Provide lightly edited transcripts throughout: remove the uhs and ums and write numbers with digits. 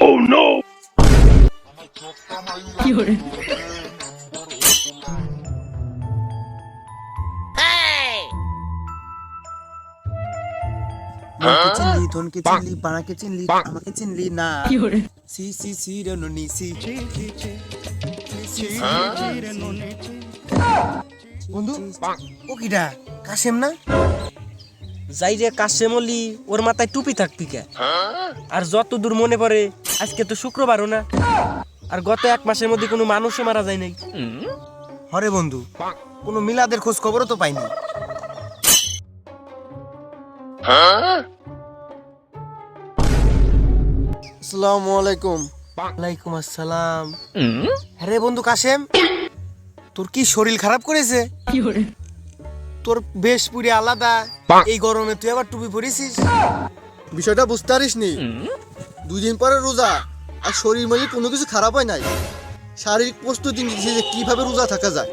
Oh no! মনকে চিনলি, ধনকে চিনলি, পানাকে চিনলি, আমাকে চিনলি না। সি সি সি রে ননি সি। বন্ধু, ও কিডা? কাশেম না? যাই রে কাশেম অলি, ওর মাথায় টুপি থাকবি কে? আর যতদূর মনে পড়ে আজকে তো শুক্রবারও না, আর গত 1 মাসের মধ্যে কোনো মানুষও মারা যায় নাই। হরে বন্ধু, কোনো মিলাদের খোঁজ খবরও তো পাইনি। আসসালামু আলাইকুম। ওয়ালাইকুম আসসালাম। আরে বন্ধু কাশেম, তোর কি শরীর খারাপ করেছে? তোর বেশ পুরি আলাদা, এই গরমে তুই আবার টুপি পরেছিস। বিষয়টা বুঝতে পারিস নি? 2 দিন পরে রোজা, আর শরীর মনে কোনো কিছু খারাপ হয় নাই। শারীরিক প্রস্তুতি নিচ্ছি যে কিভাবে রোজা থাকা যায়।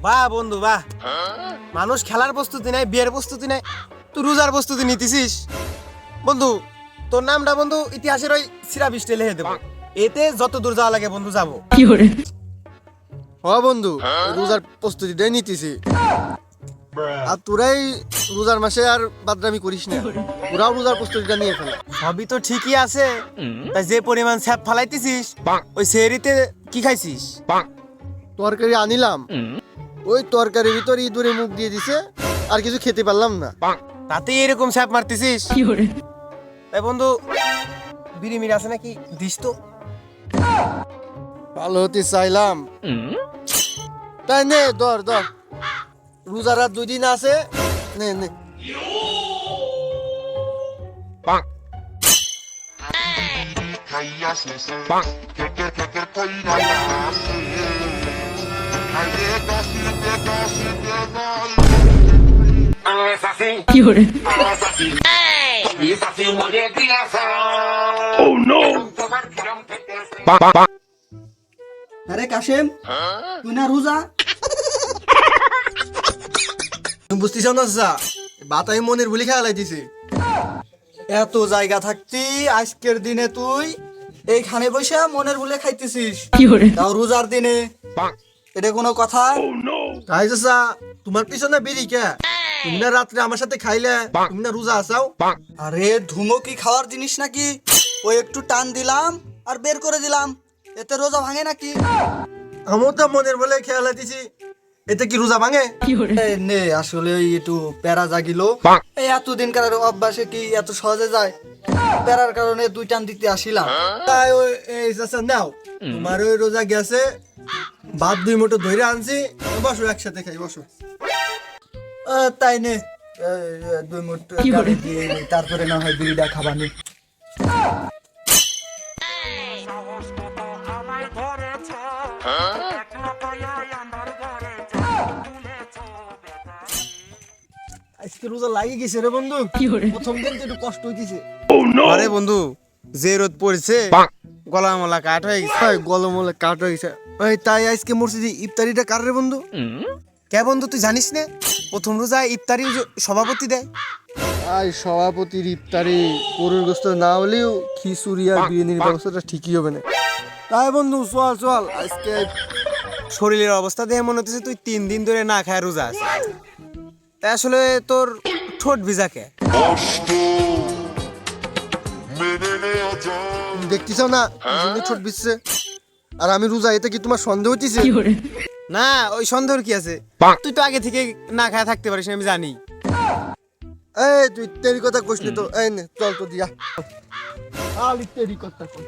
বাহ বন্ধু বাহ, মানুষ খেলার প্রস্তুতি নেয়, বিয়ের প্রস্তুতি নেয়, তুই রোজার প্রস্তুতি নিতেছিস। বন্ধু, তোর নামটা বন্ধু ইতিহাসের ওই সিরা বিষ্টে লিখে দেবো, এতে যত দূর যাওয়া লাগে বন্ধু যাবো। বন্ধু, রোজার প্রস্তুতিটাই নিতেছি। আর তোরাই রোজার মাসে আর বাদরামি করিস না, তোরাও রোজার প্রস্তুতিটা নিয়ে ফেলা। সবই তো ঠিকই আছে, তাই যে পরিমাণ স্যাপ ফালাইতেছিস, ওই সেহরিতে কি খাইছিস? তরকারি আনিলাম, ওই তরকারির ভিতর ইঁদুরে মুখ দিয়ে দিছে, আর কিছু খেতে পারলাম না। তাতে এরকম স্যাপ মারতেছিস? তাই বন্ধু, বিড়ি মিড়ি আছে নাকি দিস তো। ভালো হতে চাইলাম, তাই নে ধর ধর, রোজার আর 2 দিন আছে, নে নে। Oh no! আরে কাশেম, তুই না রোজা? তুমি বুঝতেছ না চাচা, বাতাই মনের বলি খেয়ালাই দিছে। এত জায়গা থাকতি আজকের দিনে তুই এইখানে বসে মনের বলে খাইতেছিস, তাও রোজার দিনে, এটা কোনো কথা? Oh no! তাই চাচা, তোমার পিছনে বিড়ি কে? তুমি না রাত্রে আমার সাথে খাইলে, তুমি না রোজা আসাও। আরে ধুমো কি খাওয়ার জিনিস নাকি? ওই একটু টান দিলাম আর বের করে দিলাম, এতে রোজা ভাঙে নাকি? আমার তো মনের বলে খেয়ালাই দিছি, এতে কি রোজা ভাঙে? এই নে, আসলে ওই একটু প্যারা জাগিলো, এই এতদিনকার অভ্যাসে কি এত সহজে যায়? প্যারার কারণে 2 টান দিতে আসিলাম। তাই ওই এই চাচা নাও, তোমার ওই রোজা গেছে, ভাত 2 মুঠো ধরে আনছি, বসো একসাথে খাই, বসো। তাই নে, 2 মুঠ গাড়ি দিয়ে নে, তারপরে না হয় বিড়িটা খাবানি। আজকে রোজা লাগে গেছে রে বন্ধু, প্রথম দিন তো একটু কষ্ট হইতেছে। Oh no! আরে বন্ধু, যে রোদ পড়ছে, গলা মলা কাট হয়ে গেছে। গলমলে কাট হয়ে গেছে। ওই তাই আজকে মসজিদে ইফতারিটা কার রে বন্ধু? কে বন্ধু, তুই জানিস না প্রথম রোজা ইফতারি সভাপতি দেয়? সভাপতির ইফতারি গরুর গোস্ত না হলেও খিচুড়ি আর বিরিয়ানির ব্যবস্থাটা ঠিকই হবে না। তাই বন্ধু চল চল, আজকে শরীরের অবস্থা দেখে মনে হচ্ছে তুই 3 দিন ধরে না খায় রোজা আছে। তাই আসলে তোর ঠোঁট ভিজাকে দেখতেছ না সুন্দর ছোট বিচ্ছে, আর আমি রোজা, এতে কি তোমার সন্দেহ হচ্ছে? না, ওই সন্দেহের কি আছে? তুই তো আগে থেকে না খায় থাকতে পারিস, আমি জানি। এই তুই তেরি কথা কইস নি তো, এই নে চল তো দিয়া। আলি তেরি কথা কই।